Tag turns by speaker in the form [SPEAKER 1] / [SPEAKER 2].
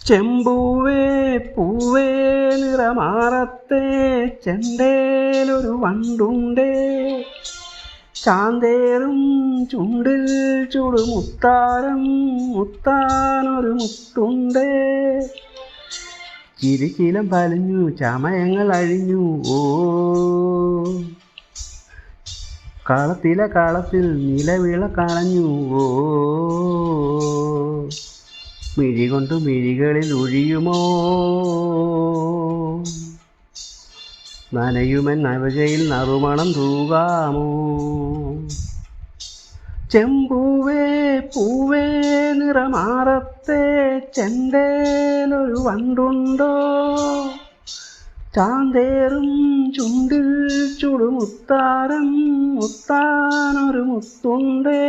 [SPEAKER 1] ചെമ്പൂവേ പൂവേ നിറമാറത്തെ ചെണ്ടേലൊരു വണ്ടുണ്ടേ, ചാന്തേറും ചുണ്ടിൽ ചുടുമുത്താരം മുത്താനൊരു മുത്തുണ്ടേ. ചിരിശീലം പലിഞ്ഞു ചമയങ്ങൾ അഴിഞ്ഞു, ഓ കളത്തിൽ നിലവിള കളഞ്ഞു, ഓ മിഴി കൊണ്ട് മിഴികളിൽ ഒഴിയുമോ, നനയുമൻ നവജയിൽ നറുമണം തൂകാമോ. ചെമ്പൂവേ പൂവേ നിറമാറത്തെ ചെണ്ടേലൊരു വണ്ടുണ്ടോ, ചാന്തേറും ചുണ്ടിൽ ചുടുമുത്താരം മുത്താനൊരു മുത്തുണ്ടേ.